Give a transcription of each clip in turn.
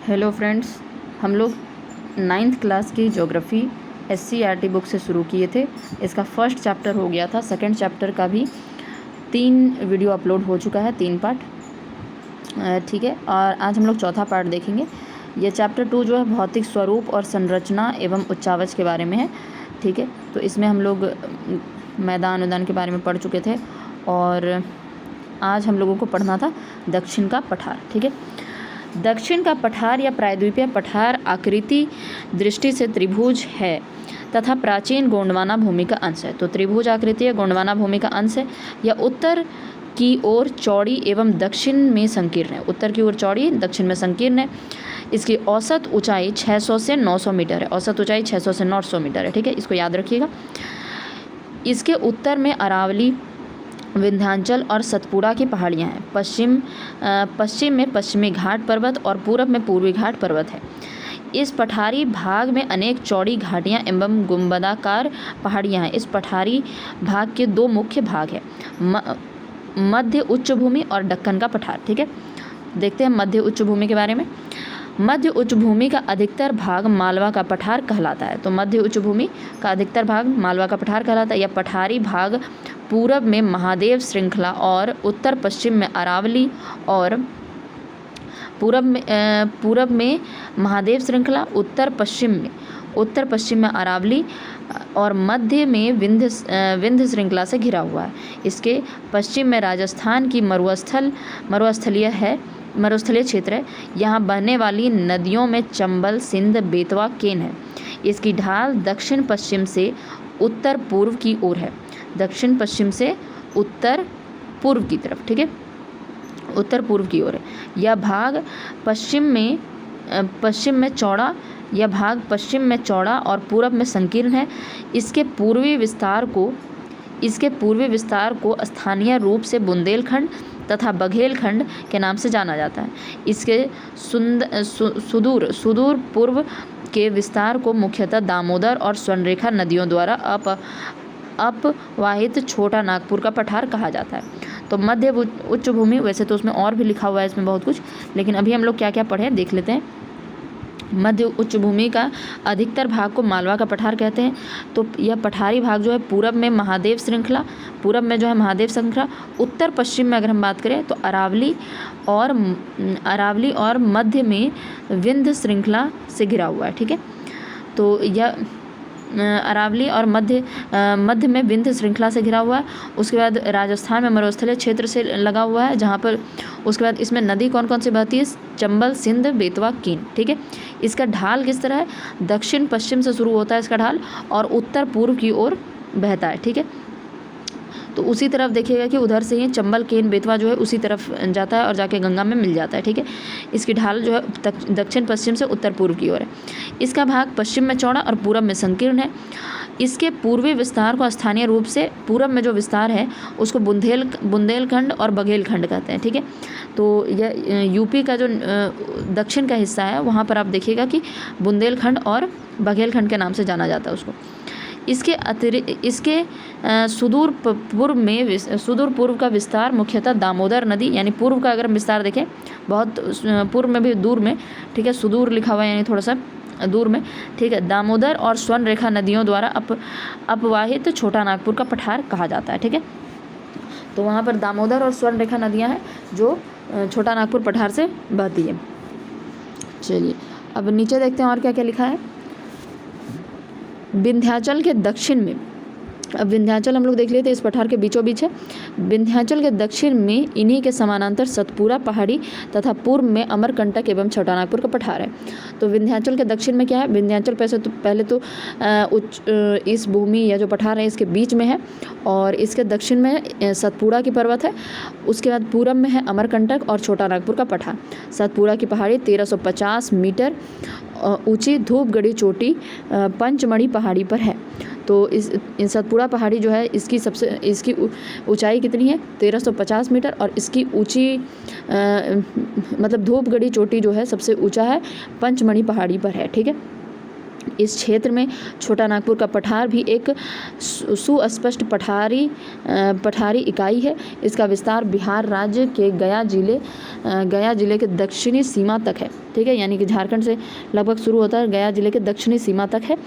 Hello friends, हम लोग 9th class की ज्योग्राफी SCERT बुक से शुरू किए थे। इसका फर्स्ट चैप्टर हो गया था। सेकंड चैप्टर का भी 3 वीडियो अपलोड हो चुका है, 3 पार्ट, ठीक है। और आज हम लोग चौथा पार्ट देखेंगे। ये चैप्टर 2 जो है भौतिक स्वरूप और संरचना एवं उच्चावच के बारे में है, ठीक है। तो इसमें हम लोग मैदान के बारे में पढ़ चुके थे और आज हम लोगों को पढ़ना था दक्षिण का पठार, ठीक है। दक्षिण का पठार या प्रायद्वीपीय पठार आकृति दृष्टि से त्रिभुज है तथा प्राचीन गोंडवाना भूमि का अंश है। तो त्रिभुज आकृति है, गोंडवाना भूमि का अंश है। यह उत्तर की ओर चौड़ी एवं दक्षिण में संकीर्ण है। उत्तर की ओर चौड़ी, दक्षिण में संकीर्ण है। इसकी औसत ऊंचाई 600 से 900 मीटर है। औसत ऊंचाई 600 से 900 मीटर है, ठीक है। इसको याद रखिएगा। इसके उत्तर में अरावली, विंध्याचल और सतपुड़ा की पहाड़ियाँ हैं। पश्चिम में पश्चिमी घाट पर्वत और पूरब में पूर्वी घाट पर्वत है। इस पठारी भाग में अनेक चौड़ी घाटियाँ एवं गुंबदाकार पहाड़ियाँ हैं। इस पठारी भाग के 2 मुख्य भाग हैं, मध्य उच्च भूमि और दक्कन का पठार, ठीक है। देखते हैं मध्य उच्च भूमि के बारे में। मध्य उच्च भूमि का अधिकतर भाग मालवा का पठार कहलाता है। तो मध्य उच्च भूमि का अधिकतर भाग मालवा का पठार कहलाता है। यह पठारी भाग पूरब में महादेव श्रृंखला और उत्तर पश्चिम में अरावली और पूरब में महादेव श्रृंखला, उत्तर पश्चिम में अरावली और मध्य में विंध्य श्रृंखला से घिरा हुआ है। इसके पश्चिम में राजस्थान की मरुस्थलीय क्षेत्र है। यहाँ बहने वाली नदियों में चंबल, सिंध, बेतवा, केन है। इसकी ढाल दक्षिण पश्चिम से उत्तर पूर्व की ओर है। दक्षिण पश्चिम से उत्तर पूर्व की तरफ, ठीक है, उत्तर पूर्व की ओर है। यह भाग पश्चिम में चौड़ा और पूरब में संकीर्ण है। इसके पूर्वी विस्तार को स्थानीय रूप से बुंदेलखंड तथा बघेलखंड के नाम से जाना जाता है। इसके सुदूर पूर्व के विस्तार को मुख्यतः दामोदर और स्वर्णरेखा नदियों द्वारा अपवाहित छोटा नागपुर का पठार कहा जाता है। तो मध्य उच्च भूमि, वैसे तो उसमें और भी लिखा हुआ है इसमें बहुत कुछ, लेकिन अभी हम लोग क्या क्या पढ़े देख लेते हैं। मध्य उच्च भूमि का अधिकतर भाग को मालवा का पठार कहते हैं। तो यह पठारी भाग जो है पूरब में महादेव श्रृंखला, उत्तर पश्चिम में अगर हम बात करें तो अरावली और मध्य में विंध्य श्रृंखला से घिरा हुआ है, ठीक है। तो यह अरावली और मध्य में विंध्य श्रृंखला से घिरा हुआ है। उसके बाद राजस्थान में मरुस्थलीय क्षेत्र से लगा हुआ है, जहाँ पर उसके बाद इसमें नदी कौन कौन सी बहती है? चंबल, सिंध, बेतवा, कीन, ठीक है। इसका ढाल किस तरह है? दक्षिण पश्चिम से शुरू होता है इसका ढाल और उत्तर पूर्व की ओर बहता है, ठीक है। तो उसी तरफ देखिएगा कि उधर से ही चंबल, केन, बेतवा जो है उसी तरफ जाता है और जाके गंगा में मिल जाता है, ठीक है। इसकी ढाल जो है दक्षिण पश्चिम से उत्तर पूर्व की ओर है। इसका भाग पश्चिम में चौड़ा और पूरब में संकीर्ण है। इसके पूर्वी विस्तार को स्थानीय रूप से, पूरब में जो विस्तार है उसको बुंदेलखंड और बघेलखंड कहते हैं, ठीक है। तो यह यूपी का जो दक्षिण का हिस्सा है वहाँ पर आप देखिएगा कि बुंदेलखंड और बघेलखंड के नाम से जाना जाता है उसको। इसके सुदूर पूर्व का विस्तार मुख्यतः दामोदर नदी, यानी पूर्व का अगर हम विस्तार देखें, बहुत पूर्व में भी दूर में, ठीक है, सुदूर लिखा हुआ है यानी थोड़ा सा दूर में, ठीक है। दामोदर और स्वर्णरेखा नदियों द्वारा अपवाहित छोटा नागपुर का पठार कहा जाता है, ठीक है। तो वहाँ पर दामोदर और स्वर्णरेखा नदियाँ हैं जो छोटा नागपुर पठार से बहती है। चलिए अब नीचे देखते हैं और क्या क्या लिखा है। विंध्याचल के दक्षिण में, अब विंध्याचल हम लोग देख लेते हैं, इस पठार के बीचों बीच है। विंध्याचल के दक्षिण में इन्हीं के समानांतर सतपुड़ा पहाड़ी तथा पूर्व में अमरकंटक एवं छोटा नागपुर का पठार है। तो विंध्याचल के दक्षिण में क्या है? विंध्याचल पहले तो इस भूमि या जो पठार है इसके बीच में है और इसके दक्षिण में सतपुड़ा की पर्वत है। उसके बाद पूरब में है अमरकंटक और छोटा नागपुर का पठार। सतपुड़ा की पहाड़ी 1350 मीटर ऊंची धूपगढ़ी चोटी पंचमढ़ी पहाड़ी पर है। तो इस सतपुड़ा पहाड़ी जो है इसकी ऊंचाई कितनी है? 1350 मीटर और इसकी ऊंची मतलब धूपगढ़ी चोटी जो है सबसे ऊंचा है पंचमढ़ी पहाड़ी पर है, ठीक है। इस क्षेत्र में छोटा नागपुर का पठार भी एक सुस्पष्ट पठारी इकाई है। इसका विस्तार बिहार राज्य के गया जिले के दक्षिणी सीमा तक है। ठीक है, यानी कि झारखंड से लगभग शुरू होता है, गया जिले के दक्षिणी सीमा तक है।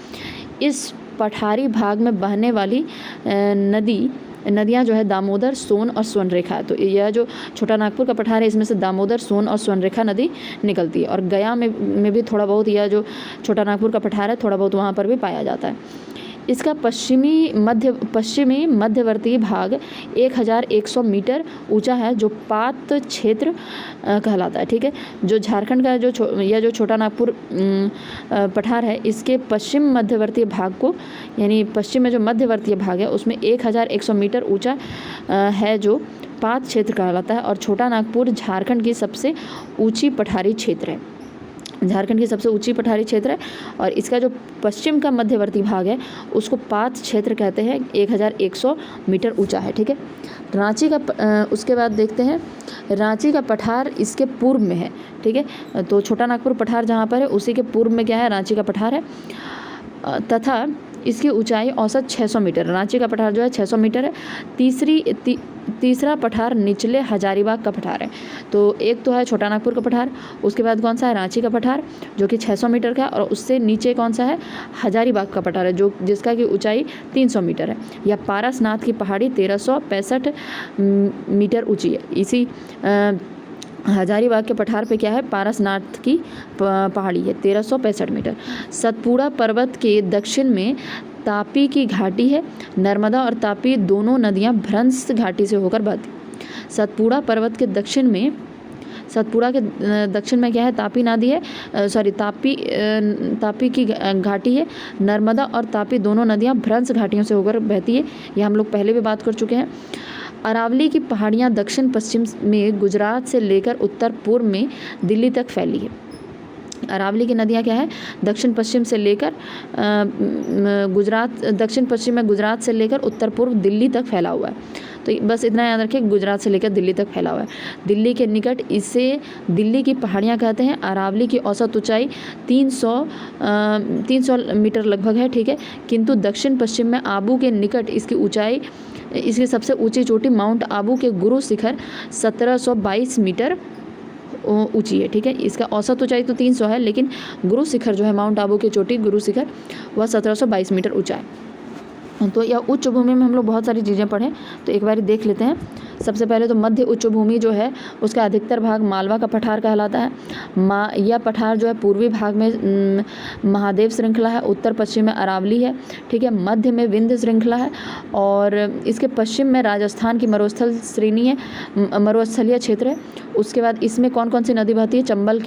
इस पठारी भाग में बहने वाली नदियाँ जो है दामोदर, सोन और स्वर्णरेखा है। तो यह जो छोटा नागपुर का पठार है, इसमें से दामोदर, सोन और स्वर्णरेखा नदी निकलती है। और गया में भी थोड़ा बहुत, यह जो छोटा नागपुर का पठार है थोड़ा बहुत वहाँ पर भी पाया जाता है। इसका पश्चिमी मध्यवर्ती भाग 1100 मीटर ऊंचा है, जो पात क्षेत्र कहलाता है। ठीक है, जो झारखंड का यह जो छोटा नागपुर पठार है, इसके पश्चिम मध्यवर्ती भाग को, यानी पश्चिम में जो मध्यवर्ती भाग है उसमें 1100 मीटर ऊंचा है, जो पात क्षेत्र कहलाता है। और छोटा नागपुर झारखंड की सबसे ऊंची पठारी क्षेत्र है, और इसका जो पश्चिम का मध्यवर्ती भाग है उसको पात क्षेत्र कहते हैं, 1100 मीटर ऊंचा है। ठीक है, रांची का उसके बाद देखते हैं, रांची का पठार इसके पूर्व में है। ठीक है, तो छोटा नागपुर पठार जहाँ पर है उसी के पूर्व में क्या है, रांची का पठार है, तथा इसकी ऊंचाई औसत 600 मीटर। रांची का पठार जो है 600 मीटर है। तीसरा पठार निचले हजारीबाग का पठार है। तो एक तो है छोटा नागपुर का पठार, उसके बाद कौन सा है, रांची का पठार जो कि 600 मीटर का है, और उससे नीचे कौन सा है, हजारीबाग का पठार है, जिसका की ऊंचाई 300 मीटर है। या पारसनाथ की पहाड़ी 1365 मीटर ऊँची है। इसी हजारीबाग के पठार पे क्या है, पारसनाथ की पहाड़ी है 1365 मीटर। सतपुड़ा पर्वत के दक्षिण में तापी की घाटी है। नर्मदा और तापी दोनों नदियां भ्रंश घाटी से होकर बहती। सतपुड़ा पर्वत के दक्षिण में, सतपुड़ा के दक्षिण में क्या है, तापी नदी है, तापी की घाटी है। नर्मदा और तापी दोनों नदियां भ्रंश घाटियों से होकर बहती है। यह हम लोग पहले भी बात कर चुके हैं। अरावली की पहाड़ियाँ दक्षिण पश्चिम में गुजरात से लेकर उत्तर पूर्व में दिल्ली तक फैली है। अरावली की नदियाँ क्या है, दक्षिण पश्चिम में गुजरात से लेकर उत्तर पूर्व दिल्ली तक फैला हुआ है। तो बस इतना याद रखिए, गुजरात से लेकर दिल्ली तक फैला हुआ है। दिल्ली के निकट इसे दिल्ली की पहाड़ियाँ कहते हैं। अरावली की औसत ऊंचाई 300 मीटर लगभग है। ठीक है, किंतु दक्षिण पश्चिम में आबू के निकट इसकी सबसे ऊंची चोटी माउंट आबू के गुरु शिखर 1722 मीटर ऊंची है। ठीक है, इसका औसत ऊंचाई तो 300 है, लेकिन गुरु शिखर जो है, माउंट आबू की चोटी गुरु शिखर, वह 1722 मीटर ऊंचा है। तो यह उच्च भूमि में हम लोग बहुत सारी चीज़ें पढ़ें, तो एक बार देख लेते हैं। सबसे पहले तो मध्य उच्च भूमि जो है उसका अधिकतर भाग मालवा का पठार कहलाता है। यह पठार जो है पूर्वी भाग में महादेव श्रृंखला है, उत्तर पश्चिम में अरावली है। ठीक है, मध्य में विंध्य श्रृंखला है, और इसके पश्चिम में राजस्थान की मरुस्थलीय क्षेत्र है। उसके बाद इसमें कौन कौन सी नदी बहती है, चंबल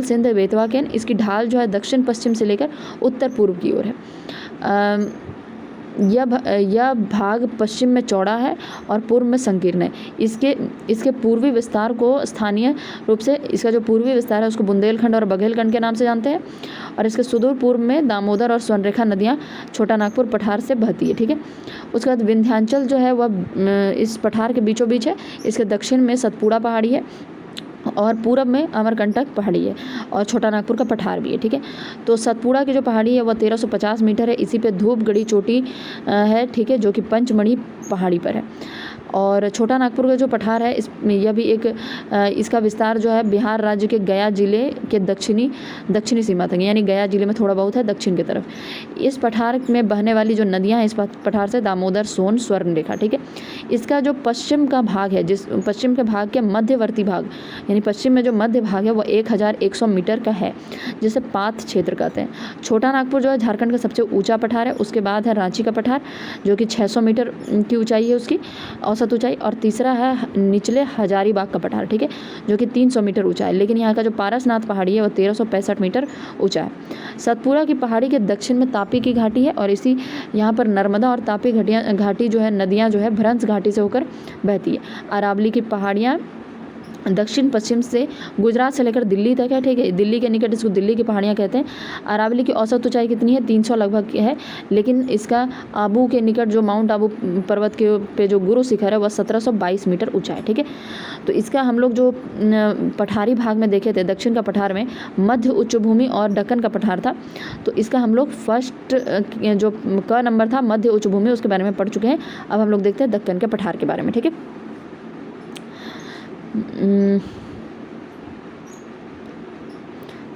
सिंध बेतवा केन। इसकी ढाल जो है दक्षिण पश्चिम से लेकर उत्तर पूर्व की ओर है। यह भाग पश्चिम में चौड़ा है और पूर्व में संकीर्ण है। इसके पूर्वी विस्तार को स्थानीय रूप से, इसका जो पूर्वी विस्तार है उसको बुंदेलखंड और बघेलखंड के नाम से जानते हैं। और इसके सुदूर पूर्व में दामोदर और स्वर्णरेखा नदियाँ छोटा नागपुर पठार से बहती है। ठीक है, उसके बाद विंध्याचल जो है वह इस पठार के बीचों बीच है। इसके दक्षिण में सतपुड़ा पहाड़ी है, और पूरब में अमरकंटक पहाड़ी है, और छोटा नागपुर का पठार भी है। ठीक है, तो सतपुड़ा की जो पहाड़ी है वह 1350 मीटर है। इसी पे धूपगढ़ी चोटी है। ठीक है, जो कि पंचमढ़ी पहाड़ी पर है। और छोटा नागपुर का जो पठार है यह भी इसका विस्तार जो है बिहार राज्य के गया जिले के दक्षिणी सीमा तक, यानी गया जिले में थोड़ा बहुत है दक्षिण की तरफ। इस पठार में बहने वाली जो नदियां हैं इस पठार से दामोदर, सोन, स्वर्णरेखा। ठीक है, इसका जो पश्चिम का भाग है, जिस पश्चिम के भाग के मध्यवर्ती भाग, यानी पश्चिम में जो मध्य भाग है वह 1100 मीटर का है, जिसे पात क्षेत्र कहते हैं। छोटा नागपुर जो है झारखंड का सबसे ऊंचा पठार है। उसके बाद है रांची का पठार जो कि 600 मीटर की ऊंचाई है उसकी औसत ऊंचाई, और तीसरा है निचले हजारीबाग का पठार। ठीक है, जो कि 300 मीटर ऊंचा है। लेकिन यहाँ का जो पारसनाथ पहाड़ी है वह 1365 मीटर ऊंचा है। सतपुड़ा की पहाड़ी के दक्षिण में तापी की घाटी है, और इसी यहाँ पर नर्मदा और तापी घाटी जो है, नदियाँ जो है भ्रंश घाटी से होकर बहती है। अरावली की पहाड़ियाँ दक्षिण पश्चिम से गुजरात से लेकर दिल्ली तक है, ठीक है। दिल्ली के निकट इसको दिल्ली की पहाड़ियाँ कहते हैं। अरावली की औसत ऊंचाई कितनी है? 300 लगभग है, लेकिन इसका आबू के निकट जो माउंट आबू पर्वत के पे जो गुरु शिखर है वह 1722 मीटर ऊंचा है, ठीक है। तो इसका हम लोग जो पठारी भाग में देखे थे, दक्षिण का पठार में मध्य उच्च भूमि और दक्कन का पठार था। तो इसका हम लोग फर्स्ट जो क नंबर था मध्य उच्च भूमि, उसके बारे में पढ़ चुके हैं। अब हम लोग देखते हैं दक्कन के पठार के बारे में, ठीक है।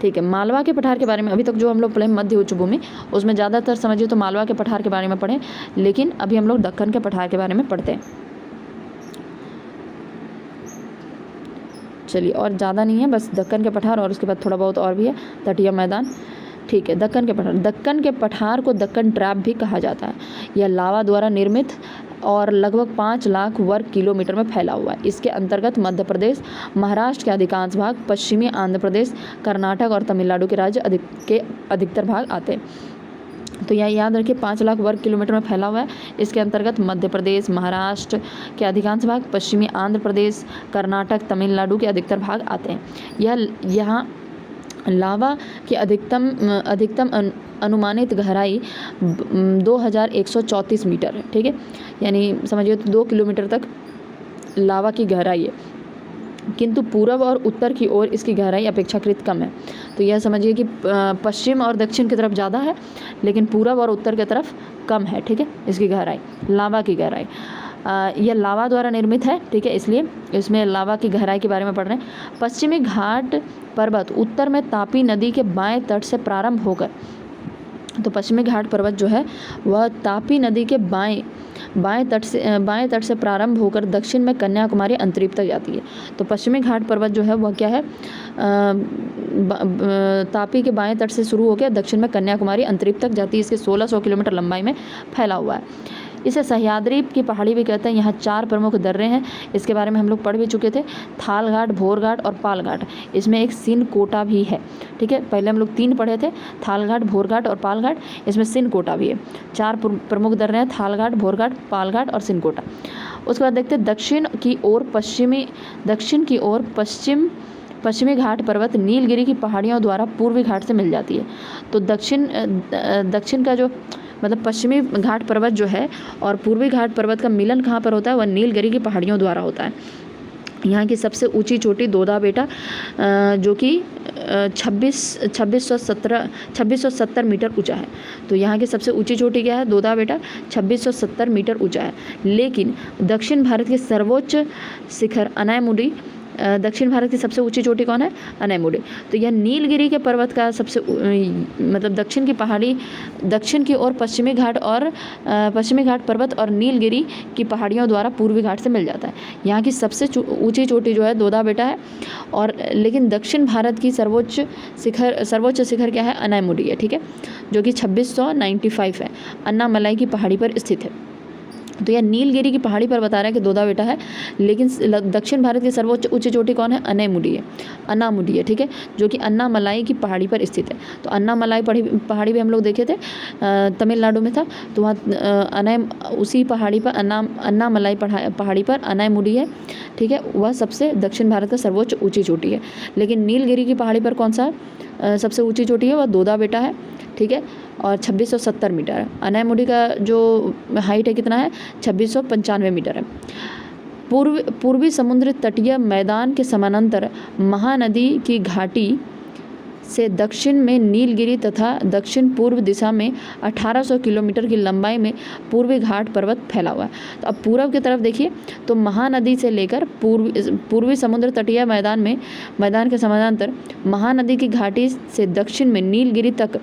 ठीक है, मालवा के पठार के बारे में अभी तक जो हम लोग पढ़े मध्य उच्च भूमि, उसमें ज़्यादातर समझिए तो मालवा के पठार के बारे में पढ़े, लेकिन अभी हम लोग दक्कन के पठार के बारे में पढ़ते हैं। चलिए, और ज़्यादा नहीं है, बस दक्कन के पठार और उसके बाद थोड़ा बहुत और भी है, तटीय मैदान, ठीक है। दक्कन के पठार, दक्कन के पठार को दक्कन ट्रैप भी कहा जाता है। यह लावा द्वारा निर्मित और लगभग 5 लाख वर्ग किलोमीटर में फैला हुआ है। इसके अंतर्गत मध्य प्रदेश, महाराष्ट्र के अधिकांश भाग, पश्चिमी आंध्र प्रदेश, कर्नाटक और तमिलनाडु के राज्य के अधिकतर भाग आते हैं। तो यह याद रखिए, 5 लाख वर्ग किलोमीटर में फैला हुआ है। इसके अंतर्गत मध्य प्रदेश, महाराष्ट्र के अधिकांश भाग, पश्चिमी आंध्र प्रदेश, कर्नाटक, तमिलनाडु के अधिकतर भाग आते हैं। यहाँ लावा की अधिकतम अनुमानित गहराई 2134 मीटर है, ठीक है। यानी समझिए तो 2 किलोमीटर तक लावा की गहराई है, किंतु पूर्व और उत्तर की ओर इसकी गहराई अपेक्षाकृत कम है। तो यह समझिए कि पश्चिम और दक्षिण की तरफ ज़्यादा है, लेकिन पूर्व और उत्तर की तरफ कम है, ठीक है, इसकी गहराई, लावा की गहराई। यह लावा द्वारा निर्मित है, ठीक है, इसलिए इसमें लावा की गहराई के बारे में पढ़ रहे हैं। पश्चिमी घाट पर्वत उत्तर में तापी नदी के बाएं तट से प्रारंभ होकर, तो पश्चिमी घाट पर्वत जो है वह तापी नदी के बाएं तट से प्रारंभ होकर दक्षिण में कन्याकुमारी अंतरीप तक जाती है। तो पश्चिमी घाट पर्वत जो है वह क्या है, तापी के बाएं तट से शुरू होकर दक्षिण में कन्याकुमारी अंतरीप तक जाती है। इसके 1600 किलोमीटर लंबाई में फैला हुआ है। इसे सह्याद्री की पहाड़ी भी कहते हैं। यहाँ 4 प्रमुख दर्रे हैं, इसके बारे में हम लोग पढ़ भी चुके थे, थाल घाट, भोर घाट और पाल घाट। इसमें एक सिनकोटा भी है, ठीक है। पहले हम लोग 3 पढ़े थे, थाल घाट, भोर घाट और पाल घाट, इसमें सिनकोटा भी है। 4 प्रमुख दर्रे हैं, थाल घाट, भोर घाट, पाल घाट और सिनकोटा। उसके बाद देखते हैं दक्षिण की ओर पश्चिमी घाट पर्वत नीलगिरी की पहाड़ियों द्वारा पूर्वी घाट से मिल जाती है। तो दक्षिण का जो मतलब पश्चिमी घाट पर्वत जो है और पूर्वी घाट पर्वत का मिलन कहाँ पर होता है, वह नीलगिरी की पहाड़ियों द्वारा होता है। यहाँ की सबसे ऊंची चोटी दोदा बेटा जो कि 2670 मीटर ऊंचा है। तो यहाँ की सबसे ऊंची चोटी क्या है, दोदा बेटा 2670 मीटर ऊंचा है। लेकिन दक्षिण भारत के सर्वोच्च शिखर अनायमुडी, दक्षिण भारत की सबसे ऊंची चोटी कौन है, अनायमुडी। तो यह नीलगिरी के पर्वत का सबसे मतलब दक्षिण की पहाड़ी, दक्षिण की ओर पश्चिमी घाट पर्वत और नीलगिरी की पहाड़ियों द्वारा पूर्वी घाट से मिल जाता है। यहाँ की सबसे ऊंची चोटी जो है दोदा बेटा है, और लेकिन दक्षिण भारत की सर्वोच्च शिखर क्या है, अनायमुडी है, ठीक है, जो कि 2695 है, अन्नामलाई की पहाड़ी पर स्थित है। तो यह नीलगिरी की पहाड़ी पर बता रहा है कि दोदा बेटा है, लेकिन दक्षिण भारत की सर्वोच्च ऊंची चोटी कौन है, अन्नामुडी है, ठीक है, जो कि अन्नामलाई की पहाड़ी पर स्थित है। तो अन्नामलाई पहाड़ी भी हम लोग देखे थे, तमिलनाडु में था। तो वहाँ उसी पहाड़ी पर अन्नामलाई पहाड़ी पर अनायमुडी है, ठीक है, वह सबसे दक्षिण भारत का सर्वोच्च ऊंची चोटी है। लेकिन नीलगिरी की पहाड़ी पर कौन सा सबसे ऊंची चोटी है, वह दोदा बेटा है, ठीक है, और 2670 मीटर है। अनायमुडी का जो हाइट है कितना है, 2695 मीटर है। पूर्वी समुद्र तटीय मैदान के समानांतर महानदी की घाटी से दक्षिण में नीलगिरी तथा दक्षिण पूर्व दिशा में 1800 किलोमीटर की लंबाई में पूर्वी घाट पर्वत फैला हुआ है। तो अब पूर्व की तरफ देखिए, तो महानदी से लेकर पूर्वी समुद्र तटीय मैदान के समानांतर महानदी की घाटी से दक्षिण में नीलगिरी तक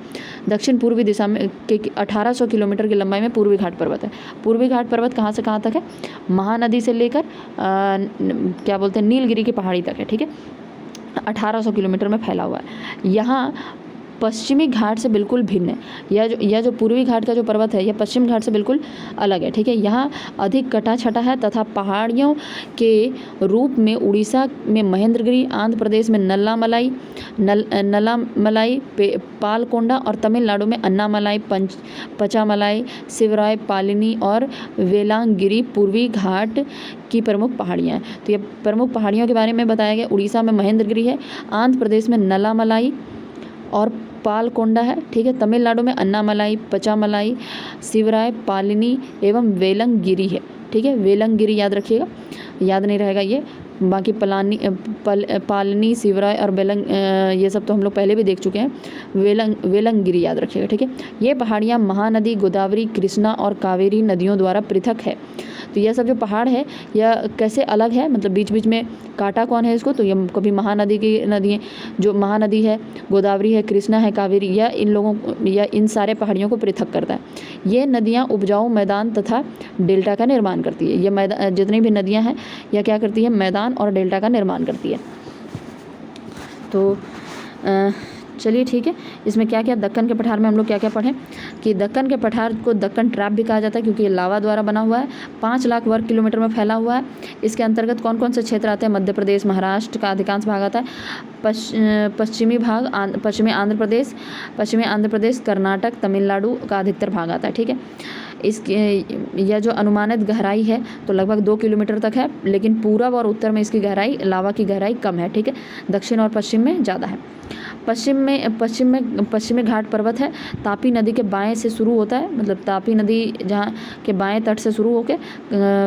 दक्षिण पूर्वी दिशा में 1800 किलोमीटर की लंबाई में पूर्वी घाट पर्वत है। पूर्वी घाट पर्वत कहाँ से कहाँ तक है, महानदी से लेकर क्या बोलते हैं, नीलगिरी की पहाड़ी तक है, ठीक है, 1800 किलोमीटर में फैला हुआ है। यहाँ पश्चिमी घाट से बिल्कुल भिन्न है। यह जो पूर्वी घाट का जो पर्वत है यह पश्चिम घाट से बिल्कुल अलग है, ठीक है। यहाँ अधिक कटा छटा है तथा पहाड़ियों के रूप में उड़ीसा में महेंद्रगिरी, आंध्र प्रदेश में नल्लामलाई, पालकोंडा और तमिलनाडु में अन्नामलाई, पचामलाई, शिवराय पालिनी और वेलांगिरी पूर्वी घाट की प्रमुख पहाड़ियाँ हैं। तो ये प्रमुख पहाड़ियों के बारे में बताया गया। उड़ीसा में महेंद्रगिरी है, आंध्र प्रदेश में नल्लामलाई और पालकोंडा है, ठीक है। तमिलनाडु में अन्नामलाई, पचामलाई, शिवराय पालिनी एवं वेलंगिरी है, ठीक है। वेलंगिरी याद रखिएगा, याद नहीं रहेगा ये। बाकी पालनी, शिवराय और ये सब तो हम लोग पहले भी देख चुके हैं। वेलंगिरी याद रखिएगा, ठीक है। ये पहाड़ियाँ महानदी, गोदावरी, कृष्णा और कावेरी नदियों द्वारा पृथक है। तो यह सब जो पहाड़ है यह कैसे अलग है, मतलब बीच बीच में काटा कौन है इसको, तो ये कभी महानदी की नदी, जो महानदी है, गोदावरी है, कृष्णा है, कावेरी, या इन सारे पहाड़ियों को पृथक करता है। ये नदियाँ उपजाऊ मैदान तथा डेल्टा का निर्माण करती है। ये मैदान, जितनी भी नदियाँ हैं यह क्या करती है, मैदान और डेल्टा का निर्माण करती है। तो चलिए ठीक है, इसमें क्या क्या दक्कन के पठार में हम लोग क्या क्या पढ़ें कि दक्कन के पठार को दक्कन ट्रैप भी कहा जाता है क्योंकि ये लावा द्वारा बना हुआ है, 5 लाख वर्ग किलोमीटर में फैला हुआ है। इसके अंतर्गत कौन कौन से क्षेत्र आते हैं, मध्य प्रदेश, महाराष्ट्र का अधिकांश भाग आता है, पश्चिमी आंध्र प्रदेश, कर्नाटक, तमिलनाडु का अधिकतर भाग आता है, ठीक है। यह जो अनुमानित गहराई है तो लगभग 2 किलोमीटर तक है, लेकिन पूरब और उत्तर में इसकी गहराई, लावा की गहराई कम है, ठीक है। दक्षिण और पश्चिम में ज़्यादा है। पश्चिमी घाट पर्वत है, तापी नदी के बाएं से शुरू होता है, मतलब तापी नदी जहाँ के बाएं तट से शुरू होकर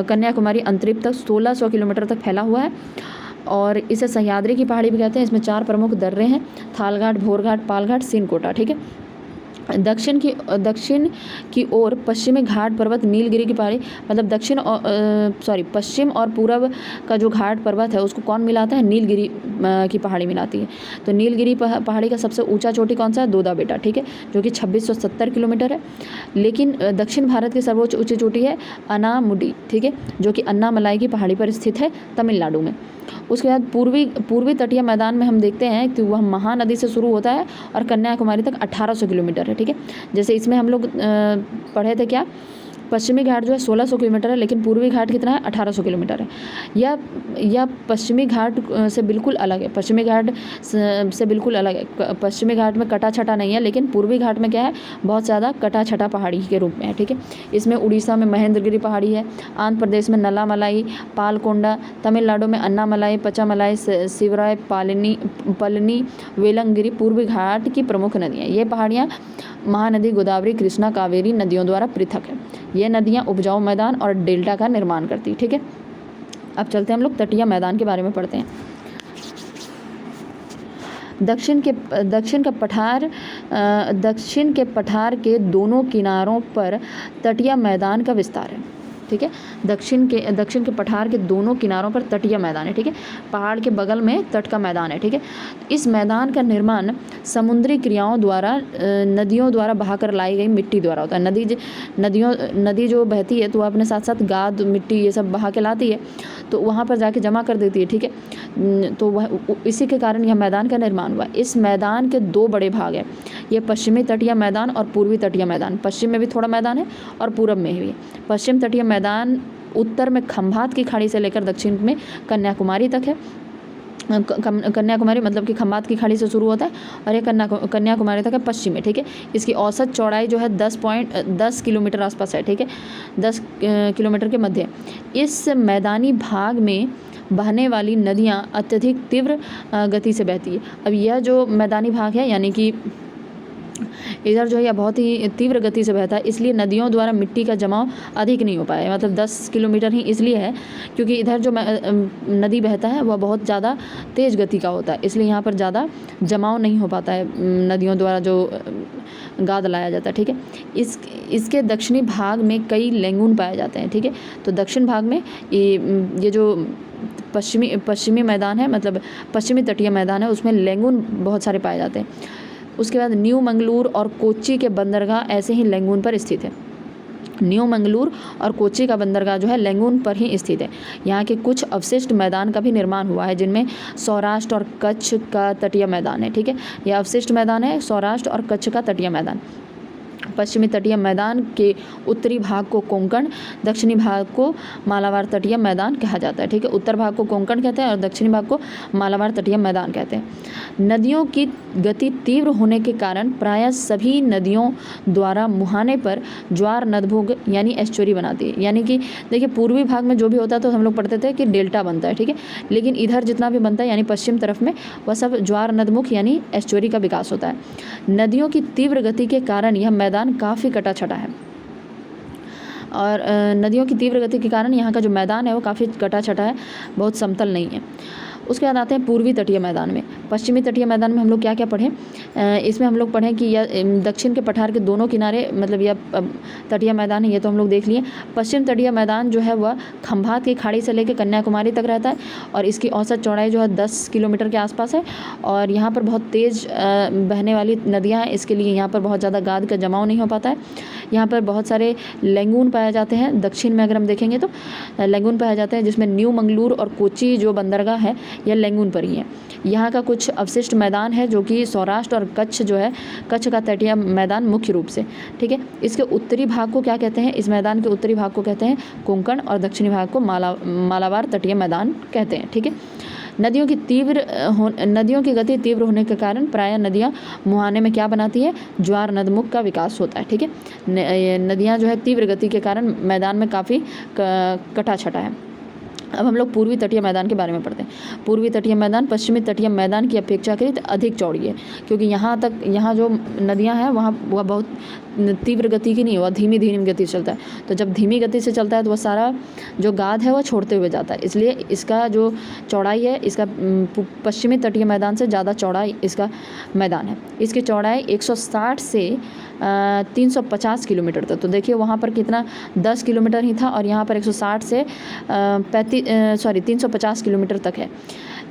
कन्याकुमारी अंतरिक्ष तक 1600 किलोमीटर तक फैला हुआ है। और इसे सह्याद्री की पहाड़ी भी कहते हैं। इसमें 4 प्रमुख दर्रे हैं, थालघाट, भोरघाट, पालघाट, सिनकोटा, ठीक है। दक्षिण की ओर पश्चिमी घाट पर्वत नीलगिरी की पहाड़ी, मतलब पश्चिम और पूर्व का जो घाट पर्वत है उसको कौन मिलाता है, नीलगिरी की पहाड़ी मिलाती है। तो नीलगिरी पहाड़ी का सबसे ऊंचा चोटी कौन सा है, दोदा बेटा, ठीक है, जो कि 2670 किलोमीटर है। लेकिन दक्षिण भारत की सर्वोच्च ऊंची चोटी है अनामुडी, ठीक है, जो कि अन्नामलाई की पहाड़ी पर स्थित है, तमिलनाडु में। उसके बाद पूर्वी तटीय मैदान में हम देखते हैं कि वह महानदी से शुरू होता है और कन्याकुमारी तक 1800 किलोमीटर है, ठीक है। जैसे इसमें हम लोग पढ़े थे क्या, पश्चिमी घाट जो है 1600 किलोमीटर है, लेकिन पूर्वी घाट कितना है, 1800 किलोमीटर है। यह पश्चिमी घाट से बिल्कुल अलग है, पश्चिमी घाट से बिल्कुल अलग है। पश्चिमी घाट में कटा छटा नहीं है, लेकिन पूर्वी घाट में क्या है, बहुत ज़्यादा कटा छटा पहाड़ी के रूप में है, ठीक है। इसमें उड़ीसा में महेंद्रगिरी पहाड़ी है, आंध्र प्रदेश में नल्लामलाई, पालकोंडा, तमिलनाडु में अन्नामलाई, पचामलाई, शिवराय पालिनी, वेलंगिरी पूर्वी घाट की प्रमुख नदियाँ। ये पहाड़ियाँ महानदी, गोदावरी, कृष्णा, कावेरी नदियों द्वारा पृथक है। ये नदियाँ उपजाऊ मैदान और डेल्टा का निर्माण करती है, ठीक है। अब चलते हैं हम लोग तटीय मैदान के बारे में पढ़ते हैं। दक्षिण के पठार के दोनों किनारों पर तटीय मैदान का विस्तार है, ठीक है। दक्षिण के पठार के दोनों किनारों पर तटीय मैदान है, ठीक है। पहाड़ के बगल में तट का मैदान है, ठीक है। इस मैदान का निर्माण समुद्री क्रियाओं द्वारा, नदियों द्वारा बहाकर लाई गई मिट्टी द्वारा होता है। नदी जो बहती है तो वह अपने साथ साथ गाद, मिट्टी ये सब बहा के लाती है, तो वहाँ पर जाके जमा कर देती है, ठीक है। तो वह इसी के कारण यह मैदान का निर्माण हुआ। इस मैदान के 2 बड़े भाग हैं, ये पश्चिमी तटीय मैदान और पूर्वी तटीय मैदान। पश्चिम में भी थोड़ा मैदान है और पूरब में भी। पश्चिम तटीय मैदान उत्तर में खंभात की खाड़ी से लेकर दक्षिण में कन्याकुमारी तक है। कन्याकुमारी मतलब कि खंभात की खाड़ी से शुरू होता है और ये कन्याकुमारी तक है पश्चिम में, ठीक है। इसकी औसत चौड़ाई जो है 10 किलोमीटर आसपास है, ठीक है, 10 किलोमीटर के मध्य। इस मैदानी भाग में बहने वाली नदियाँ अत्यधिक तीव्र गति से बहती है। अब यह जो मैदानी भाग है यानी कि इधर जो है यह बहुत ही तीव्र गति से बहता है, इसलिए नदियों द्वारा मिट्टी का जमाव अधिक नहीं हो पाया, मतलब 10 किलोमीटर ही इसलिए है क्योंकि इधर जो नदी बहता है वह बहुत ज़्यादा तेज़ गति का होता है, इसलिए यहाँ पर ज़्यादा जमाव नहीं हो पाता है नदियों द्वारा जो गाद लाया जाता है, ठीक है। इसके दक्षिणी भाग में कई लैंगून पाए जाते हैं, ठीक है। तो दक्षिण भाग में ये जो पश्चिमी मैदान है, मतलब पश्चिमी तटीय मैदान है, उसमें लैंगून बहुत सारे पाए जाते हैं। उसके बाद न्यू मंगलूर और कोच्चि के बंदरगाह ऐसे ही लैंगून पर स्थित है। न्यू मंगलूर और कोच्चि का बंदरगाह जो है लैंगून पर ही स्थित है। यहाँ के कुछ अवशिष्ट मैदान का भी निर्माण हुआ है, जिनमें सौराष्ट्र और कच्छ का तटीय मैदान है। ठीक है, यह अवशिष्ट मैदान है, सौराष्ट्र और कच्छ का तटीय मैदान। पश्चिमी तटीय मैदान के उत्तरी भाग को कोंकण, दक्षिणी भाग को मालाबार तटीय मैदान कहा जाता है। ठीक है, उत्तर भाग को कोंकण कहते हैं और दक्षिणी भाग को मालाबार तटीय मैदान कहते हैं। नदियों की गति तीव्र होने के कारण प्रायः सभी नदियों द्वारा मुहाने पर ज्वार नदभुग यानी एस्चुरी बनाती है। यानी कि देखिए, पूर्वी भाग में जो भी होता है तो हम लोग पढ़ते थे कि डेल्टा बनता है। ठीक है, लेकिन इधर जितना भी बनता है यानी पश्चिम तरफ में, वह सब ज्वार नदमुख यानी एस्चुरी का विकास होता है। नदियों की तीव्र गति के कारण यह मैदान काफ़ी कटा छटा है और नदियों की तीव्र गति के कारण यहाँ का जो मैदान है वो काफ़ी कटा छटा है, बहुत समतल नहीं है। उसके बाद आते हैं पूर्वी तटीय मैदान में। पश्चिमी तटीय मैदान में हम लोग क्या क्या पढ़ें, इसमें हम लोग पढ़ें कि यह दक्षिण के पठार के दोनों किनारे, मतलब यह तटीय मैदान है, ये तो हम लोग देख लिए। पश्चिम तटीय मैदान जो है वह खंभात की खाड़ी से लेकर कन्याकुमारी तक रहता है और इसकी औसत चौड़ाई जो है 10 किलोमीटर के आसपास है और यहाँ पर बहुत तेज़ बहने वाली नदियाँ हैं, इसके लिए यहाँ पर बहुत ज़्यादा गाद का जमाव नहीं हो पाता है। यहाँ पर बहुत सारे लैंगून पाए जाते हैं। दक्षिण में अगर हम देखेंगे तो लैंगून पाए जाते हैं, जिसमें न्यू मंगलूर और कोच्चि जो बंदरगाह है यह लैंगून पर ही है। यहाँ का कुछ अवशिष्ट मैदान है जो कि सौराष्ट्र और कच्छ जो है, कच्छ का तटीय मैदान मुख्य रूप से। ठीक है, इसके उत्तरी भाग को क्या कहते हैं, इस मैदान के उत्तरी भाग को कहते हैं कोंकण और दक्षिणी भाग को मालाबार तटीय मैदान कहते हैं। ठीक है, नदियों की गति तीव्र होने के कारण प्रायः नदियाँ मुहाने में क्या बनाती है, ज्वार नदमुख का विकास होता है। ठीक है, नदियाँ जो है तीव्र गति के कारण मैदान में काफ़ी कटा छटा है। अब हम लोग पूर्वी तटीय मैदान के बारे में पढ़ते हैं। पूर्वी तटीय मैदान पश्चिमी तटीय मैदान की अपेक्षाकृत अधिक चौड़ी है, क्योंकि यहाँ जो नदियाँ हैं वह बहुत तीव्र गति की नहीं, वह धीमी धीमी गति से चलता है। तो जब धीमी गति से चलता है तो वह सारा जो गाद है वह छोड़ते हुए जाता है, इसलिए इसका जो चौड़ाई है, इसका पश्चिमी तटीय मैदान से ज़्यादा चौड़ाई इसका मैदान है। इसकी चौड़ाई 160 से 350 किलोमीटर तक। तो देखिए वहाँ पर कितना 10 किलोमीटर ही था और यहाँ पर 160 से 350 किलोमीटर तक है।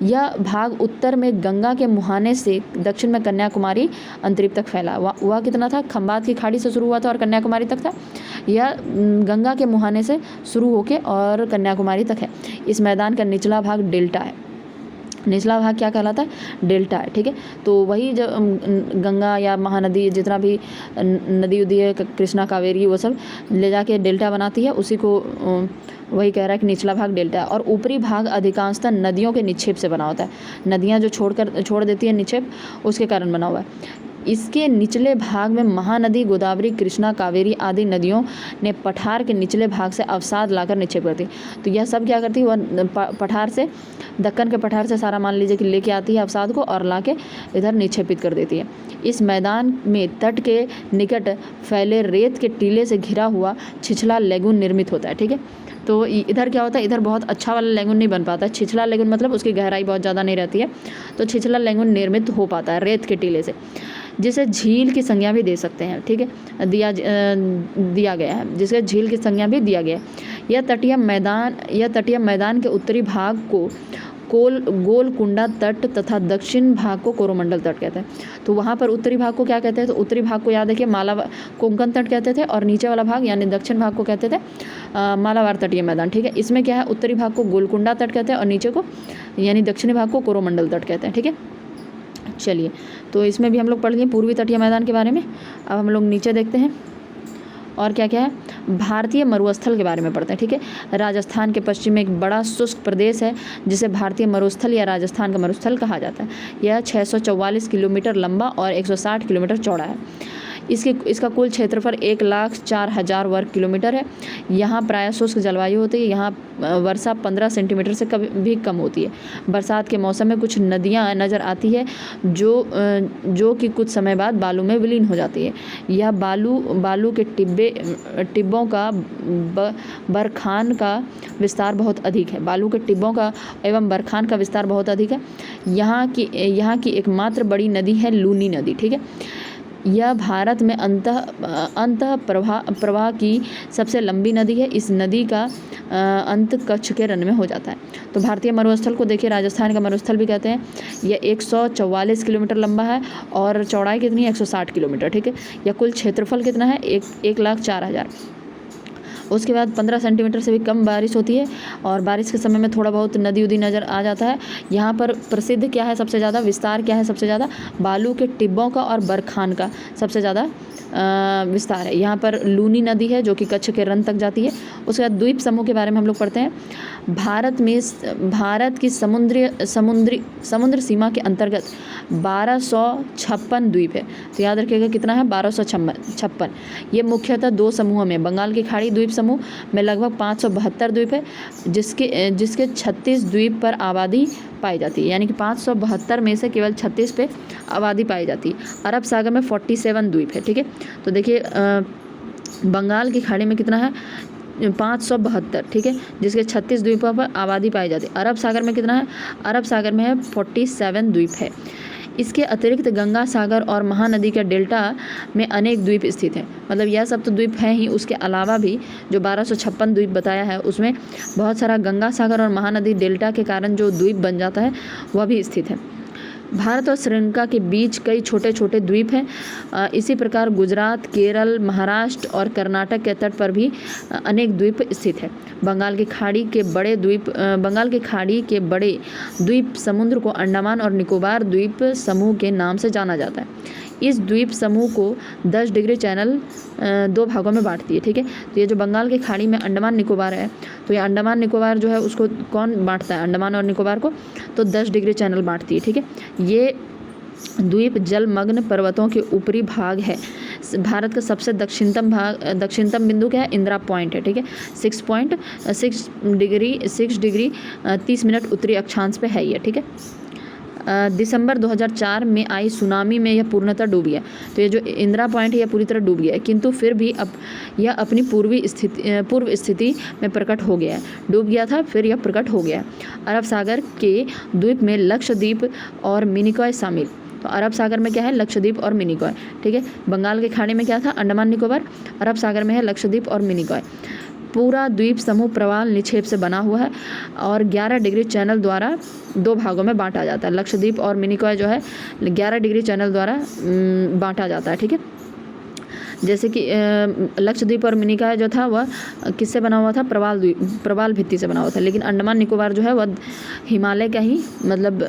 यह भाग उत्तर में गंगा के मुहाने से दक्षिण में कन्याकुमारी अंतरिप तक फैला। वह कितना था, खंबात की खाड़ी से शुरू हुआ था और कन्याकुमारी तक था। यह गंगा के मुहाने से शुरू होकर और कन्याकुमारी तक है। इस मैदान का निचला भाग डेल्टा है। निचला भाग क्या कहलाता है, डेल्टा है। ठीक है, तो वही जब गंगा या महानदी जितना भी नदी उदी है, कृष्णा कावेरी, वो सब ले जाके डेल्टा बनाती है, उसी को वही कह रहा है कि निचला भाग डेल्टा है। और ऊपरी भाग अधिकांशतः नदियों के निक्षेप से बना होता है। नदियाँ जो छोड़ देती है निक्षेप, उसके कारण बना हुआ है। इसके निचले भाग में महानदी, गोदावरी, कृष्णा, कावेरी आदि नदियों ने पठार के निचले भाग से अवसाद लाकर निक्षेप करती। तो यह सब क्या करती है, वह पठार से, दक्कन के पठार से सारा मान लीजिए कि लेके आती है अवसाद को और लाके इधर निक्षेपित कर देती है। इस मैदान में तट के निकट फैले रेत के टीले से घिरा हुआ छिछला लैगून निर्मित होता है। ठीक है, तो इधर क्या होता है, इधर बहुत अच्छा वाला लैगून नहीं बन पाता है। छिछला लैगून मतलब उसकी गहराई बहुत ज़्यादा नहीं रहती है, तो छिछला लैगून निर्मित हो पाता है रेत के टीले से, जिसे झील की संज्ञा भी दे सकते हैं। ठीक है, दिया गया है, जिसे झील की संज्ञा भी दिया गया है। यह तटीय मैदान के उत्तरी भाग को गोलकुंडा तट तथा दक्षिण भाग को कोरोमंडल तट कहते हैं। तो वहाँ पर उत्तरी भाग को क्या कहते हैं, तो उत्तरी भाग को याद रखिए कोंकण तट कहते थे और नीचे वाला भाग यानी दक्षिण भाग को कहते थे मालाबार तटीय मैदान। ठीक है, इसमें क्या है, उत्तरी भाग को गोलकुंडा तट कहते हैं और नीचे को यानी दक्षिणी भाग को कोरोमंडल तट कहते हैं। ठीक है, चलिए, तो इसमें भी हम लोग पढ़ लिए पूर्वी तटीय मैदान के बारे में। अब हम लोग नीचे देखते हैं और क्या क्या है, भारतीय मरुस्थल के बारे में पढ़ते हैं। ठीक है, राजस्थान के पश्चिम में एक बड़ा शुष्क प्रदेश है जिसे भारतीय मरुस्थल या राजस्थान का मरुस्थल कहा जाता है। यह 644 किलोमीटर लंबा और 160 किलोमीटर चौड़ा है। इसका कुल क्षेत्रफल 1,04,000 वर्ग किलोमीटर है। यहाँ प्रायः शुष्क जलवायु होती है। यहाँ वर्षा 15 सेंटीमीटर से कभी भी कम होती है। बरसात के मौसम में कुछ नदियाँ नज़र आती है जो कि कुछ समय बाद बालू में विलीन हो जाती है। यह बालू के टिब्बों का बरखान का विस्तार बहुत अधिक है। बालू के टिब्बों का एवं बरखान का विस्तार बहुत अधिक है। यहाँ की एकमात्र बड़ी नदी है लूनी नदी। ठीक है, यह भारत में अंतः प्रवाह की सबसे लंबी नदी है। इस नदी का अंत कच्छ के रन में हो जाता है। तो भारतीय मरुस्थल को देखिए, राजस्थान का मरुस्थल भी कहते हैं। यह 144 किलोमीटर लंबा है और चौड़ाई कितनी है, 160 किलोमीटर। ठीक है, यह कुल क्षेत्रफल कितना है, 1,04,000। उसके बाद 15 सेंटीमीटर से भी कम बारिश होती है और बारिश के समय में थोड़ा बहुत नदी उदी नज़र आ जाता है। यहाँ पर प्रसिद्ध क्या है सबसे ज़्यादा, विस्तार क्या है सबसे ज़्यादा, बालू के टिब्बों का और बरखान का सबसे ज़्यादा विस्तार है। यहाँ पर लूनी नदी है जो कि कच्छ के रन तक जाती है। उसके बाद द्वीप समूह के बारे में हम लोग पढ़ते हैं। भारत की समुद्र सीमा के अंतर्गत 1256 द्वीप है। तो याद रखिएगा कितना है, 1256। ये मुख्यतः 2 समूहों में, बंगाल की खाड़ी द्वीप समूह में लगभग 572 द्वीप है, जिसके 36 द्वीप पर आबादी पाई जाती है, यानी कि 572 में से केवल 36 पे आबादी पाई जाती है। अरब सागर में 47 द्वीप है। ठीक है, तो देखिए बंगाल की खाड़ी में कितना है, 572, ठीक है, जिसके 36 द्वीपों पर आबादी पाई जाती है। अरब सागर में कितना है, अरब सागर में है 47 द्वीप है। इसके अतिरिक्त गंगा सागर और महानदी के डेल्टा में अनेक द्वीप स्थित हैं। मतलब यह सब तो द्वीप हैं ही, उसके अलावा भी जो 1256 द्वीप बताया है उसमें बहुत सारा गंगा सागर और महानदी डेल्टा के कारण जो द्वीप बन जाता है वह भी स्थित है। भारत और श्रीलंका के बीच कई छोटे छोटे द्वीप हैं। इसी प्रकार गुजरात, केरल, महाराष्ट्र और कर्नाटक के तट पर भी अनेक द्वीप स्थित है। बंगाल की खाड़ी के बड़े द्वीप समुद्र को अंडमान और निकोबार द्वीप समूह के नाम से जाना जाता है। इस द्वीप समूह को 10 डिग्री चैनल 2 भागों में बांटती है। ठीक है, तो ये जो बंगाल की खाड़ी में अंडमान निकोबार है, तो ये अंडमान निकोबार जो है उसको कौन बांटता है, अंडमान और निकोबार को, तो 10 डिग्री चैनल बांटती है। ठीक है, ये द्वीप जलमग्न पर्वतों के ऊपरी भाग है। भारत का सबसे दक्षिणतम बिंदु क्या है, इंदिरा पॉइंट है। ठीक है, 6 डिग्री 30 मिनट उत्तरी अक्षांश पे है ये। ठीक है, दिसंबर 2004 में आई सुनामी में यह पूर्णतः डूब गया। तो ये जो इंदिरा पॉइंट है यह पूरी तरह डूब गया है, किंतु फिर भी अब यह अपनी पूर्व स्थिति में प्रकट हो गया है। डूब गया था, फिर यह प्रकट हो गया। अरब सागर के द्वीप में लक्षद्वीप और मिनिकॉय शामिल। तो अरब सागर में क्या है, लक्षद्वीप और मिनिकॉय। ठीक है, बंगाल के खाड़ी में क्या था, अंडमान निकोबार, अरब सागर में है लक्षद्वीप और मिनिकॉय। पूरा द्वीप समूह प्रवाल निक्षेप से बना हुआ है और 11 डिग्री चैनल द्वारा 2 भागों में बांटा जाता है। लक्षद्वीप और मिनिकॉय जो है 11 डिग्री चैनल द्वारा बांटा जाता है। ठीक है, जैसे कि लक्षद्वीप और मिनिकॉय जो था वह किससे बना हुआ था, प्रवाल भित्ति से बना हुआ था, लेकिन अंडमान निकोबार जो है वह हिमालय का ही मतलब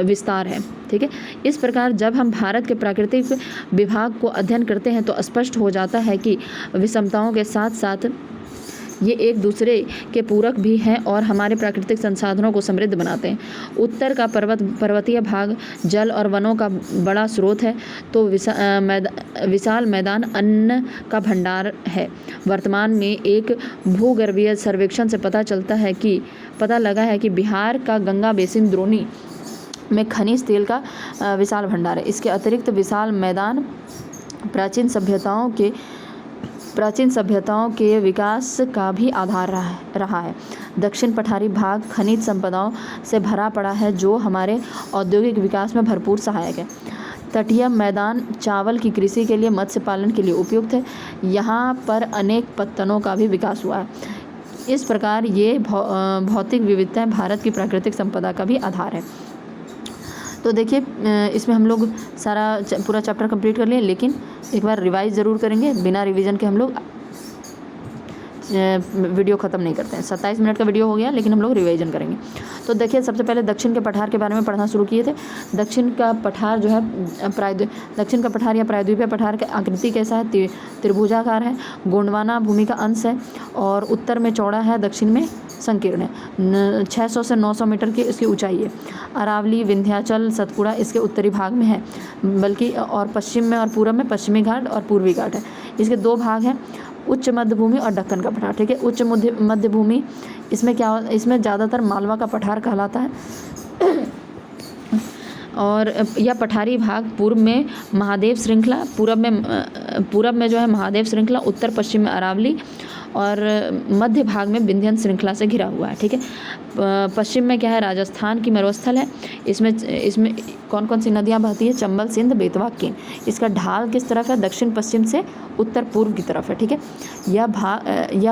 विस्तार है। ठीक है, इस प्रकार जब हम भारत के प्राकृतिक विभाग को अध्ययन करते हैं तो स्पष्ट हो जाता है कि विषमताओं के साथ साथ ये एक दूसरे के पूरक भी हैं और हमारे प्राकृतिक संसाधनों को समृद्ध बनाते हैं। उत्तर का पर्वतीय भाग जल और वनों का बड़ा स्रोत है, तो विशाल मैदान अन्न का भंडार है। वर्तमान में एक भूगर्भीय सर्वेक्षण से पता लगा है कि बिहार का गंगा बेसिन द्रोणी में खनिज तेल का विशाल भंडार है। इसके अतिरिक्त विशाल मैदान प्राचीन सभ्यताओं के विकास का भी आधार रहा है। दक्षिण पठारी भाग खनिज संपदाओं से भरा पड़ा है जो हमारे औद्योगिक विकास में भरपूर सहायक है। तटीय मैदान चावल की कृषि के लिए, मत्स्य पालन के लिए उपयुक्त है। यहाँ पर अनेक पत्तनों का भी विकास हुआ है। इस प्रकार ये भौतिक विविधताएं भारत की प्राकृतिक संपदा का भी आधार है। तो देखिए इसमें हम लोग पूरा चैप्टर कंप्लीट कर लिए, लेकिन एक बार रिवाइज ज़रूर करेंगे। बिना रिवीजन के हम लोग वीडियो ख़त्म नहीं करते हैं। 27 मिनट का वीडियो हो गया, लेकिन हम लोग रिवीजन करेंगे। तो देखिए सबसे पहले दक्षिण के पठार के बारे में पढ़ना शुरू किए थे। दक्षिण का पठार जो है दक्षिण का पठार या प्रायद्वीपीय पठार की आकृति कैसा है, त्रिभुजाकार है, गोंडवाना भूमि का अंश है और उत्तर में चौड़ा है, दक्षिण में संकीर्ण है। 600 से 900 मीटर की इसकी ऊंचाई है। अरावली, विंध्याचल, सतपुड़ा इसके उत्तरी भाग में है, बल्कि और पश्चिम में और पूर्व में पश्चिमी घाट और पूर्वी घाट है। इसके 2 भाग हैं, उच्च मध्य भूमि और दक्कन का पठार। ठीक है, उच्च मध्य भूमि इसमें ज़्यादातर मालवा का पठार कहलाता है और यह पठारी भाग पूर्व में महादेव श्रृंखला, पूरब में जो है महादेव श्रृंखला, उत्तर पश्चिम में अरावली और मध्य भाग में विंध्य श्रृंखला से घिरा हुआ है। ठीक है, पश्चिम में क्या है, राजस्थान की मरुस्थल है। इसमें कौन कौन सी नदियाँ बहती है, चंबल, सिंध, बेतवा, केन। इसका ढाल किस तरफ है, दक्षिण पश्चिम से उत्तर पूर्व की तरफ है। ठीक है, यह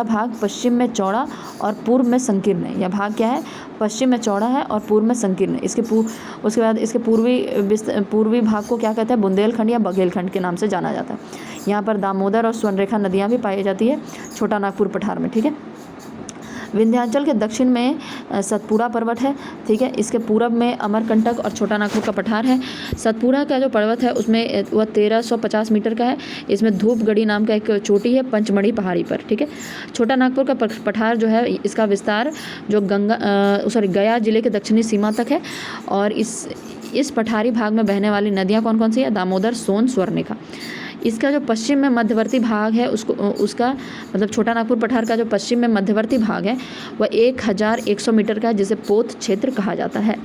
भाग पश्चिम में चौड़ा और पूर्व में संकीर्ण है। यह भाग क्या है, पश्चिम में चौड़ा है और पूर्व में संकीर्ण है। उसके बाद इसके पूर्वी भाग को क्या कहते हैं, बुंदेलखंड या बघेलखंड के नाम से जाना जाता है। यहाँ पर दामोदर और स्वर्णरेखा नदियाँ भी पाई जाती है। छोटा नागपुर पठार में, ठीक है। विंध्याचल के दक्षिण में सतपुड़ा पर्वत है, ठीक है। इसके पूरब में अमरकंटक और छोटा नागपुर का पठार है। सतपुड़ा का जो पर्वत है उसमें वह 1350 मीटर का है। इसमें धूपगढ़ी नाम का एक चोटी है पंचमढ़ी पहाड़ी पर, ठीक है। छोटा नागपुर का पठार जो है इसका विस्तार जो गया जिले के दक्षिणी सीमा तक है। और इस पठारी भाग में बहने वाली नदियाँ कौन कौन सी है? दामोदर, सोन, स्वर्णरेखा। इसका जो पश्चिम में मध्यवर्ती भाग है उसका मतलब छोटा नागपुर पठार का जो पश्चिम में मध्यवर्ती भाग है वह 1100 मीटर का है, जिसे पोत क्षेत्र कहा जाता है।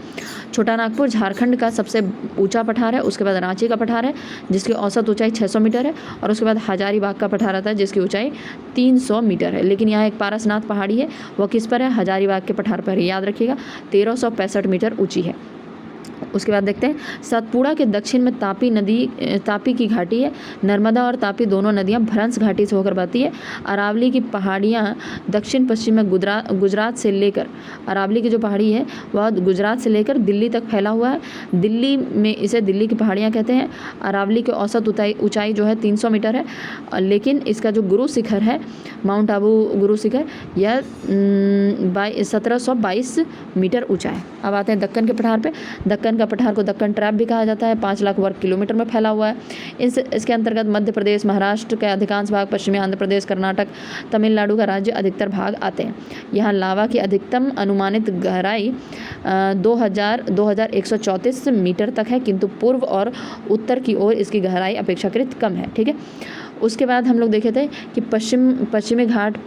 छोटा नागपुर झारखंड का सबसे ऊंचा पठार है। उसके बाद रांची का पठार है जिसकी औसत ऊंचाई 600 मीटर है। और उसके बाद हजारीबाग का पठार आता है जिसकी ऊंचाई 300 मीटर है। लेकिन यहाँ एक पारसनाथ पहाड़ी है, वह किस पर है? हजारीबाग के पठार पर है, याद रखिएगा। 1365 मीटर ऊँची है। उसके बाद देखते हैं सतपुड़ा के दक्षिण में तापी की घाटी है। नर्मदा और तापी दोनों नदियां भ्रंश घाटी से होकर बहती है। अरावली की पहाड़ियां दक्षिण पश्चिम में गुजरात से लेकर, अरावली की जो पहाड़ी है वह गुजरात से लेकर दिल्ली तक फैला हुआ है। दिल्ली में इसे दिल्ली की पहाड़ियाँ कहते हैं। अरावली की औसत ऊंचाई जो है 300 मीटर है। लेकिन इसका जो गुरु शिखर है, माउंट आबू गुरु शिखर, यह 1722 मीटर ऊँचा है। अब आते हैं दक्कन के पठार पर। दक्कन का पठार को दक्कन ट्रैप भी कहा जाता है। 5 लाख वर्ग किलोमीटर में फैला हुआ है। इसके अंतर्गत मध्य प्रदेश, महाराष्ट्र के अधिकांश भाग, पश्चिमी आंध्र प्रदेश, कर्नाटक, तमिलनाडु का राज्य अधिकतर भाग आते हैं। यहाँ लावा की अधिकतम अनुमानित गहराई 2134 मीटर तक है, किंतु पूर्व और उत्तर की ओर इसकी गहराई अपेक्षाकृत कम है, ठीक है। उसके बाद हम लोग देखे थे कि पश्चिमी घाट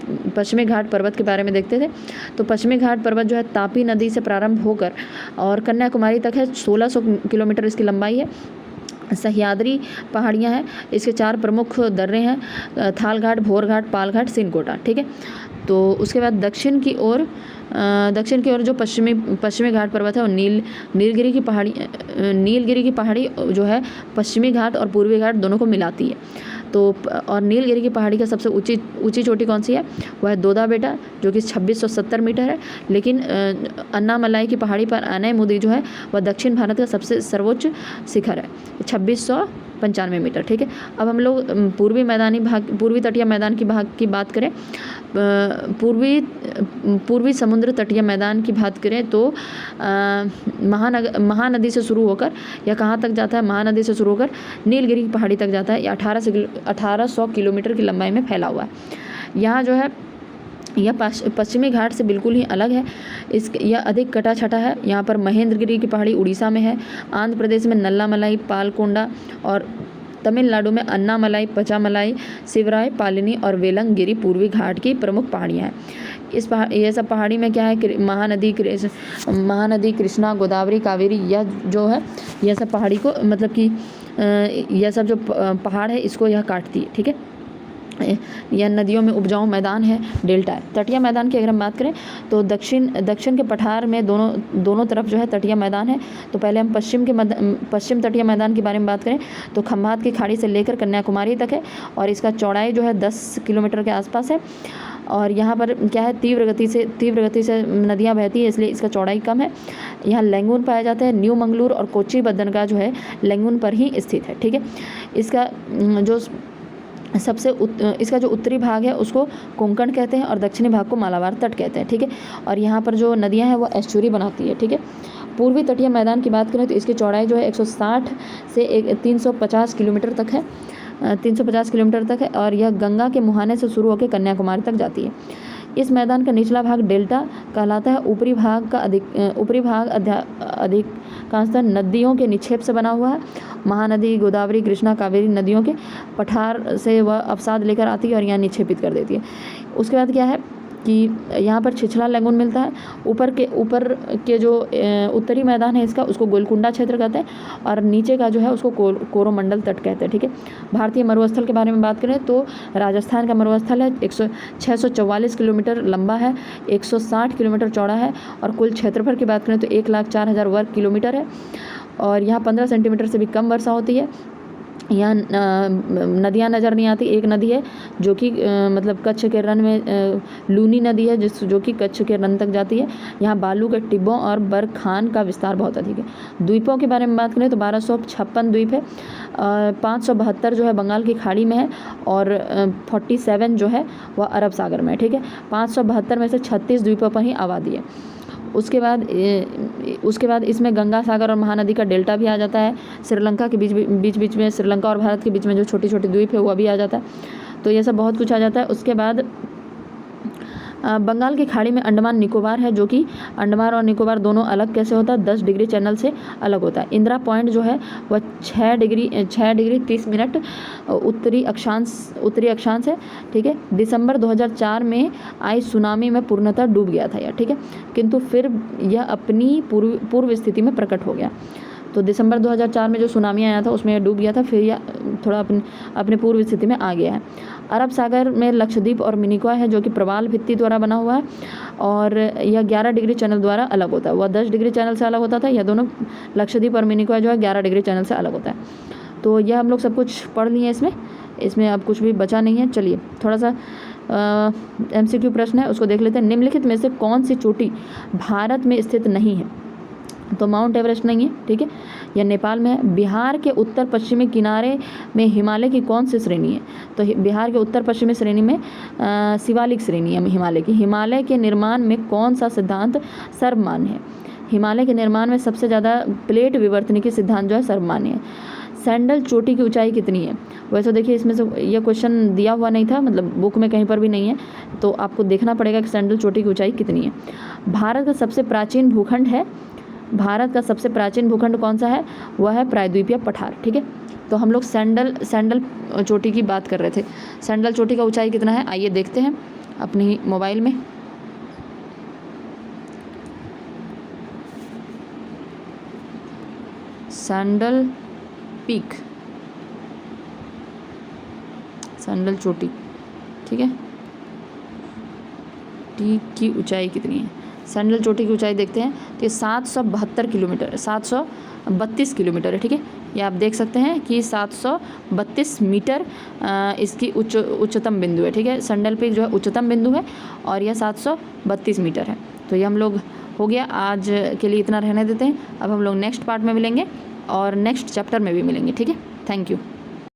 पर्वत के बारे में देखते थे। तो पश्चिमी घाट पर्वत जो है तापी नदी से प्रारंभ होकर और कन्याकुमारी तक है। 1600 किलोमीटर इसकी लंबाई है। सह्याद्री पहाड़ियाँ हैं। इसके 4 प्रमुख दर्रे हैं, थाल घाट, भोर घाट, पाल घाट, सिनकोटा, ठीक है। तो उसके बाद दक्षिण की ओर जो पश्चिमी घाट पर्वत है वो नीलगिरी की पहाड़ी जो है पश्चिमी घाट और पूर्वी घाट दोनों को मिलाती है। तो और नीलगिरी की पहाड़ी का सबसे ऊंची चोटी कौन सी है? वह है दोदा बेटा जो कि 2670 मीटर है। लेकिन अन्नामलाई की पहाड़ी पर अनैमुदी जो है वह दक्षिण भारत का सबसे सर्वोच्च शिखर है, 2695 मीटर, ठीक है। अब हम लोग पूर्वी तटीय मैदान की बात करें। पूर्वी समुद्र तटीय मैदान की बात करें तो महानदी से शुरू होकर यह कहाँ तक जाता है? महानदी से शुरू होकर नीलगिरी की पहाड़ी तक जाता है। यह 1800 किलोमीटर की लंबाई में फैला हुआ है। यहाँ जो है यह पश्चिमी घाट से बिल्कुल ही अलग है। यह अधिक कटा छटा है। यहाँ पर महेंद्रगिरी की पहाड़ी उड़ीसा में है। आंध्र प्रदेश में नल्लामलाई, पालकोंडा और तमिलनाडु में अन्नामलाई, पचामलाई, शिवराय, पालिनी और वेलंगिरी पूर्वी घाट की प्रमुख पहाड़ियाँ हैं। ये सब पहाड़ी में क्या है? महानदी कृष्णा, गोदावरी, कावेरी, यह जो है यह सब पहाड़ी को मतलब कि यह सब जो पहाड़ है इसको यह काटती है, ठीक है। यह नदियों में उपजाऊ मैदान है, डेल्टा है। तटीय मैदान की अगर हम बात करें तो दक्षिण के पठार में दोनों तरफ जो है तटीय मैदान है। तो पहले हम पश्चिम तटीय मैदान के बारे में बात करें तो खंभात की खाड़ी से लेकर कन्याकुमारी तक है और इसका चौड़ाई जो है 10 किलोमीटर के आसपास है। और यहाँ पर क्या है? तीव्र गति से नदियाँ बहती है, इसलिए इसका चौड़ाई कम है। यहाँ लैंगून पाया जाता है। न्यू मंगलूर और कोच्चि बंदरगाह जो है लैंगून पर ही स्थित है, ठीक है। इसका जो उत्तरी भाग है उसको कोंकण कहते हैं और दक्षिणी भाग को मालाबार तट कहते हैं, ठीक है। और यहाँ पर जो नदियाँ हैं वो एस्चुरी बनाती है, ठीक है। पूर्वी तटीय मैदान की बात करें तो इसकी चौड़ाई जो है 160 से 350 किलोमीटर तक है, 350 किलोमीटर तक है। और यह गंगा के मुहाने से शुरू होकर कन्याकुमारी तक जाती है। इस मैदान का निचला भाग डेल्टा कहलाता है। ऊपरी भाग अधिकांशतः नदियों के निक्षेप से बना हुआ है। महानदी, गोदावरी, कृष्णा, कावेरी नदियों के पठार से वह अवसाद लेकर आती है और यहाँ निक्षेपित कर देती है। उसके बाद क्या है कि यहाँ पर छिछला लैगून मिलता है। ऊपर के जो उत्तरी मैदान है इसका उसको गोलकुंडा क्षेत्र कहते हैं और नीचे का जो है उसको कोरोमंडल तट कहते हैं, ठीक है। भारतीय मरुस्थल के बारे में बात करें तो राजस्थान का मरुस्थल है 644 किलोमीटर लंबा है, 160 किलोमीटर चौड़ा है और कुल क्षेत्रफल की बात करें तो 1,04,000 वर्ग किलोमीटर है। और यहाँ 15 सेंटीमीटर से भी कम वर्षा होती है। यहाँ नदियाँ नज़र नहीं आती। एक नदी है जो कि मतलब कच्छ के रण में लूनी नदी है जो कि कच्छ के रण तक जाती है। यहाँ बालू के टिब्बों और बरखान का विस्तार बहुत अधिक है। द्वीपों के बारे में बात करें तो 1256 द्वीप है, 572 जो है बंगाल की खाड़ी में है और 47 जो है वह अरब सागर में है। ठीक है, 572 में से 36 द्वीपों पर ही आबादी है। उसके बाद इसमें गंगा सागर और महानदी का डेल्टा भी आ जाता है। श्रीलंका के बीच में श्रीलंका और भारत के बीच में जो छोटी छोटी द्वीप है वह भी आ जाता है। तो ये सब बहुत कुछ आ जाता है। उसके बाद बंगाल की खाड़ी में अंडमान निकोबार है, जो कि अंडमान और निकोबार दोनों अलग कैसे होता है, 10 डिग्री चैनल से अलग होता है। इंदिरा पॉइंट जो है वह 6 डिग्री 30 मिनट उत्तरी अक्षांश है। ठीक है, दिसंबर 2004 में आई सुनामी में पूर्णतः डूब गया था यह। ठीक है, किंतु फिर यह अपनी पूर्व स्थिति में प्रकट हो गया। तो दिसंबर 2004 में जो सुनामी आया था उसमें डूब गया था, फिर यह थोड़ा अपने पूर्व स्थिति में आ गया है। अरब सागर में लक्षद्वीप और मिनिकॉय है, जो कि प्रवाल भित्ति द्वारा बना हुआ है और यह 11 डिग्री चैनल द्वारा अलग होता है। वह 10 डिग्री चैनल से अलग होता था। यह दोनों लक्षद्वीप और मिनिकॉय जो है 11 डिग्री चैनल से अलग होता है। तो यह हम लोग सब कुछ पढ़ लिए इसमें अब कुछ भी बचा नहीं है। चलिए थोड़ा सा MCQ प्रश्न है उसको देख लेते हैं। निम्नलिखित में से कौन सी चोटी भारत में स्थित नहीं है? तो माउंट एवरेस्ट नहीं है। ठीक है, यह नेपाल में है। बिहार के उत्तर पश्चिमी किनारे में हिमालय की कौन सी श्रेणी है? तो बिहार के उत्तर पश्चिमी श्रेणी में शिवालिक श्रेणी है हिमालय की। हिमालय के निर्माण में कौन सा सिद्धांत सर्वमान्य है? हिमालय के निर्माण में सबसे ज़्यादा प्लेट विवर्तनिकी सिद्धांत जो है सर्वमान्य है। सैंडल चोटी की ऊंचाई कितनी है? वैसे देखिए इसमें से यह क्वेश्चन दिया हुआ नहीं था, मतलब बुक में कहीं पर भी नहीं है, तो आपको देखना पड़ेगा कि सैंडल चोटी की ऊंचाई कितनी है। भारत का सबसे प्राचीन भूखंड कौन सा है? वह है प्रायद्वीपीय पठार। ठीक है, तो हम लोग सैंडल चोटी की बात कर रहे थे। सैंडल चोटी का ऊंचाई कितना है आइए देखते हैं अपनी मोबाइल में। सैंडल पीक, सैंडल चोटी, ठीक है, टी की ऊंचाई कितनी है? सैंडल चोटी की ऊंचाई देखते हैं तो ये 732 किलोमीटर है। ठीक है, ये आप देख सकते हैं कि 732 मीटर इसकी उच्चतम बिंदु है। ठीक है, सैंडल पीक जो है उच्चतम बिंदु है और यह 732 मीटर है। तो ये हम लोग हो गया, आज के लिए इतना रहने देते हैं। अब हम लोग नेक्स्ट पार्ट में मिलेंगे और नेक्स्ट चैप्टर में भी मिलेंगे। ठीक है, थैंक यू।